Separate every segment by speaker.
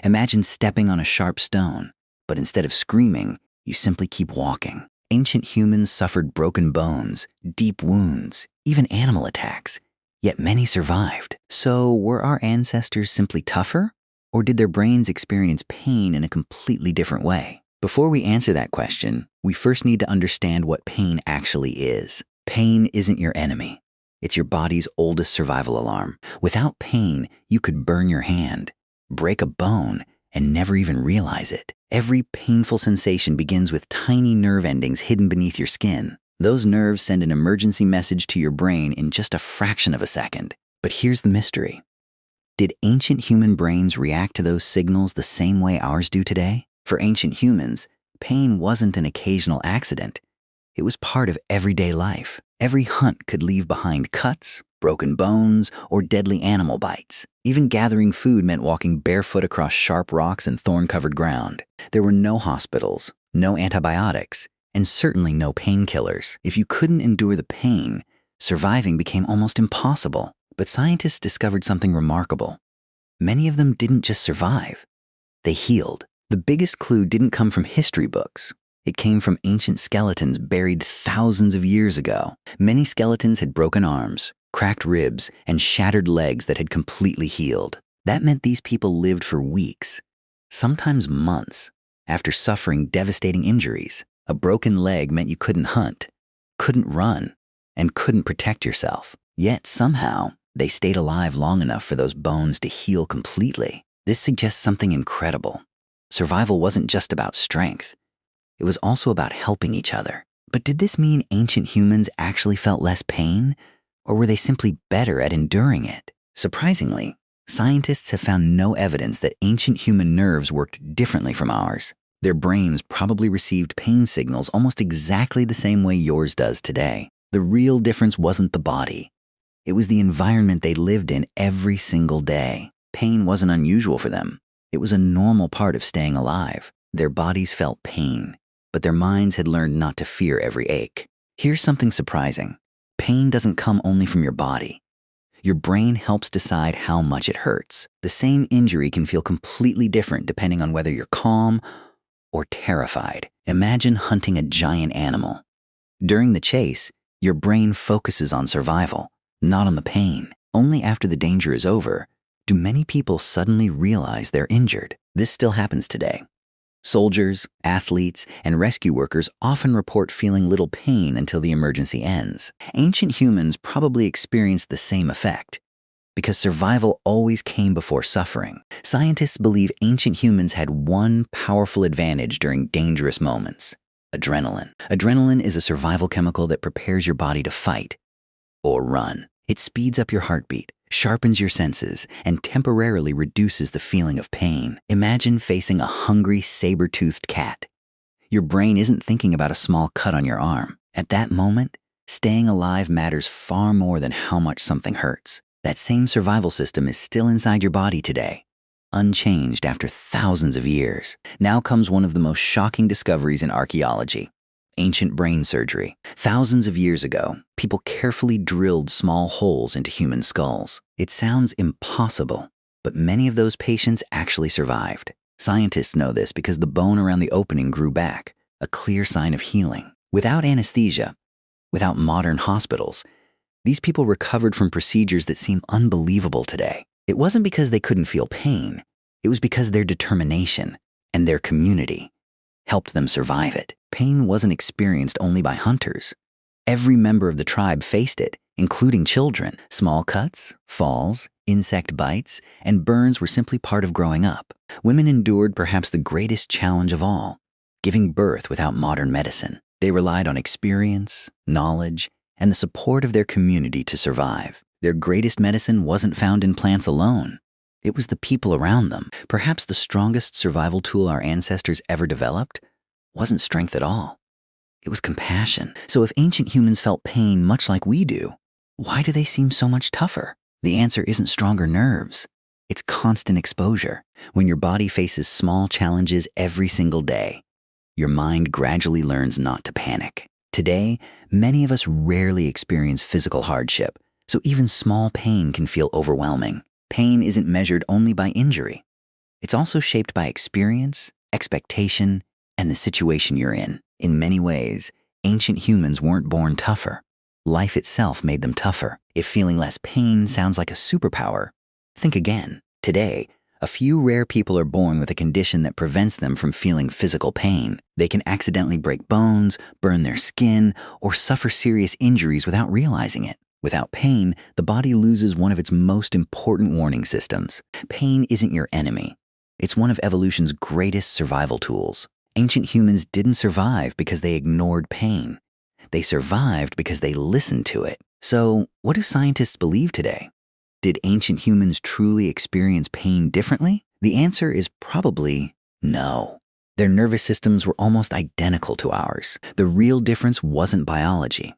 Speaker 1: Imagine stepping on a sharp stone, but instead of screaming, you simply keep walking. Ancient humans suffered broken bones, deep wounds, even animal attacks, yet many survived. So were our ancestors simply tougher? Or did their brains experience pain in a completely different way? Before we answer that question, we first need to understand what pain actually is. Pain isn't your enemy. It's your body's oldest survival alarm. Without pain, you could burn your hand, break a bone, and never even realize it. Every painful sensation begins with tiny nerve endings hidden beneath your skin. Those nerves send an emergency message to your brain in just a fraction of a second. But here's the mystery. Did ancient human brains react to those signals the same way ours do today? For ancient humans, pain wasn't an occasional accident. It was part of everyday life. Every hunt could leave behind cuts, broken bones, or deadly animal bites. Even gathering food meant walking barefoot across sharp rocks and thorn-covered ground. There were no hospitals, no antibiotics, and certainly no painkillers. If you couldn't endure the pain, surviving became almost impossible. But scientists discovered something remarkable. Many of them didn't just survive. They healed. The biggest clue didn't come from history books. It came from ancient skeletons buried thousands of years ago. Many skeletons had broken arms, cracked ribs, and shattered legs that had completely healed. That meant these people lived for weeks, sometimes months, after suffering devastating injuries. A broken leg meant you couldn't hunt, couldn't run, and couldn't protect yourself. Yet somehow, they stayed alive long enough for those bones to heal completely. This suggests something incredible. Survival wasn't just about strength. It was also about helping each other. But did this mean ancient humans actually felt less pain? Or were they simply better at enduring it? Surprisingly, scientists have found no evidence that ancient human nerves worked differently from ours. Their brains probably received pain signals almost exactly the same way yours does today. The real difference wasn't the body. It was the environment they lived in every single day. Pain wasn't unusual for them. It was a normal part of staying alive. Their bodies felt pain, but their minds had learned not to fear every ache. Here's something surprising. Pain doesn't come only from your body. Your brain helps decide how much it hurts. The same injury can feel completely different depending on whether you're calm or terrified. Imagine hunting a giant animal. During the chase, your brain focuses on survival, not on the pain. Only after the danger is over do many people suddenly realize they're injured. This still happens today. Soldiers, athletes, and rescue workers often report feeling little pain until the emergency ends. Ancient humans probably experienced the same effect, because survival always came before suffering. Scientists believe ancient humans had one powerful advantage during dangerous moments: adrenaline. Adrenaline is a survival chemical that prepares your body to fight or run. It speeds up your heartbeat, sharpens your senses, and temporarily reduces the feeling of pain. Imagine facing a hungry, saber-toothed cat. Your brain isn't thinking about a small cut on your arm. At that moment, staying alive matters far more than how much something hurts. That same survival system is still inside your body today, unchanged after thousands of years. Now comes one of the most shocking discoveries in archaeology: ancient brain surgery. Thousands of years ago, people carefully drilled small holes into human skulls. It sounds impossible, but many of those patients actually survived. Scientists know this because the bone around the opening grew back, a clear sign of healing. Without anesthesia, without modern hospitals, these people recovered from procedures that seem unbelievable today. It wasn't because they couldn't feel pain. It was because their determination and their community helped them survive it. Pain wasn't experienced only by hunters. Every member of the tribe faced it, including children. Small cuts, falls, insect bites, and burns were simply part of growing up. Women endured perhaps the greatest challenge of all: giving birth without modern medicine. They relied on experience, knowledge, and the support of their community to survive. Their greatest medicine wasn't found in plants alone. It was the people around them. Perhaps the strongest survival tool our ancestors ever developed wasn't strength at all. It was compassion. So if ancient humans felt pain much like we do, why do they seem so much tougher? The answer isn't stronger nerves. It's constant exposure. When your body faces small challenges every single day, your mind gradually learns not to panic. Today, many of us rarely experience physical hardship, so even small pain can feel overwhelming. Pain isn't measured only by injury. It's also shaped by experience, expectation, and the situation you're in. In many ways, ancient humans weren't born tougher. Life itself made them tougher. If feeling less pain sounds like a superpower, think again. Today, a few rare people are born with a condition that prevents them from feeling physical pain. They can accidentally break bones, burn their skin, or suffer serious injuries without realizing it. Without pain, the body loses one of its most important warning systems. Pain isn't your enemy. It's one of evolution's greatest survival tools. Ancient humans didn't survive because they ignored pain. They survived because they listened to it. So, what do scientists believe today? Did ancient humans truly experience pain differently? The answer is probably no. Their nervous systems were almost identical to ours. The real difference wasn't biology.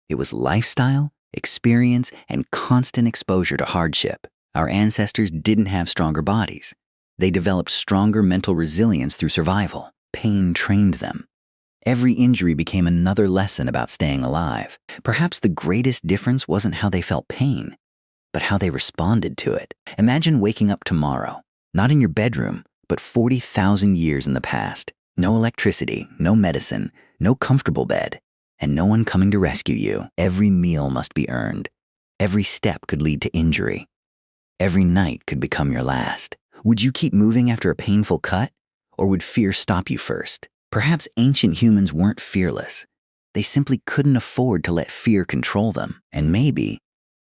Speaker 1: It was lifestyle, experience, and constant exposure to hardship. Our ancestors didn't have stronger bodies. They developed stronger mental resilience through survival. Pain trained them. Every injury became another lesson about staying alive. Perhaps the greatest difference wasn't how they felt pain, but how they responded to it. Imagine waking up tomorrow, not in your bedroom, but 40,000 years in the past. No electricity, no medicine, no comfortable bed, and no one coming to rescue you. Every meal must be earned. Every step could lead to injury. Every night could become your last. Would you keep moving after a painful cut, or would fear stop you first? Perhaps ancient humans weren't fearless. They simply couldn't afford to let fear control them. And maybe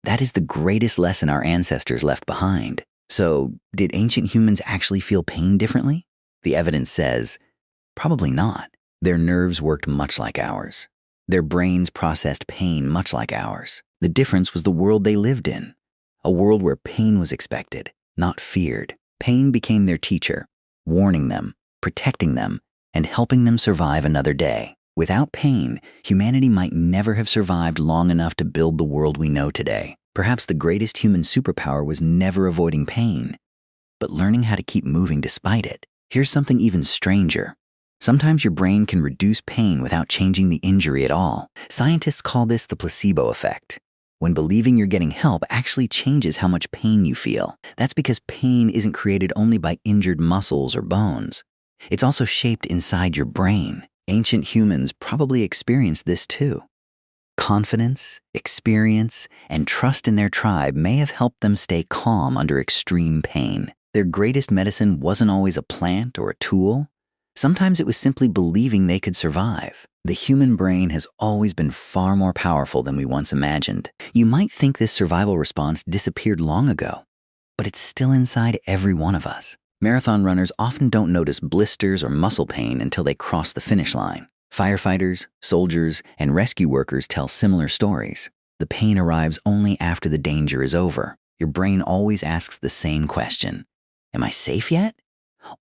Speaker 1: that is the greatest lesson our ancestors left behind. So, did ancient humans actually feel pain differently? The evidence says, probably not. Their nerves worked much like ours. Their brains processed pain much like ours. The difference was the world they lived in, a world where pain was expected, not feared. Pain became their teacher, warning them, protecting them, and helping them survive another day. Without pain, humanity might never have survived long enough to build the world we know today. Perhaps the greatest human superpower was never avoiding pain, but learning how to keep moving despite it. Here's something even stranger. Sometimes your brain can reduce pain without changing the injury at all. Scientists call this the placebo effect. When believing you're getting help actually changes how much pain you feel. That's because pain isn't created only by injured muscles or bones. It's also shaped inside your brain. Ancient humans probably experienced this too. Confidence, experience, and trust in their tribe may have helped them stay calm under extreme pain. Their greatest medicine wasn't always a plant or a tool. Sometimes it was simply believing they could survive. The human brain has always been far more powerful than we once imagined. You might think this survival response disappeared long ago, but it's still inside every one of us. Marathon runners often don't notice blisters or muscle pain until they cross the finish line. Firefighters, soldiers, and rescue workers tell similar stories. The pain arrives only after the danger is over. Your brain always asks the same question: am I safe yet?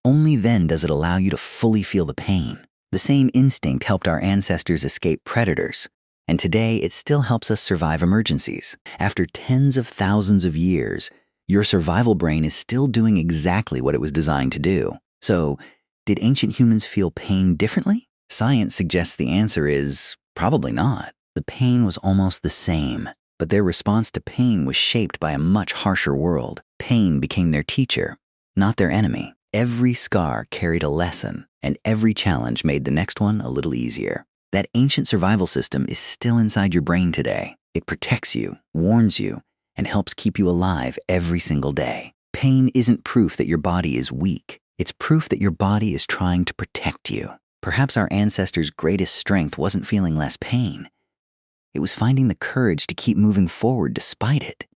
Speaker 1: Only then does it allow you to fully feel the pain. The same instinct helped our ancestors escape predators, and today it still helps us survive emergencies. After tens of thousands of years, your survival brain is still doing exactly what it was designed to do. So, did ancient humans feel pain differently? Science suggests the answer is probably not. The pain was almost the same, but their response to pain was shaped by a much harsher world. Pain became their teacher, not their enemy. Every scar carried a lesson, and every challenge made the next one a little easier. That ancient survival system is still inside your brain today. It protects you, warns you, and helps keep you alive every single day. Pain isn't proof that your body is weak. It's proof that your body is trying to protect you. Perhaps our ancestors' greatest strength wasn't feeling less pain. It was finding the courage to keep moving forward despite it.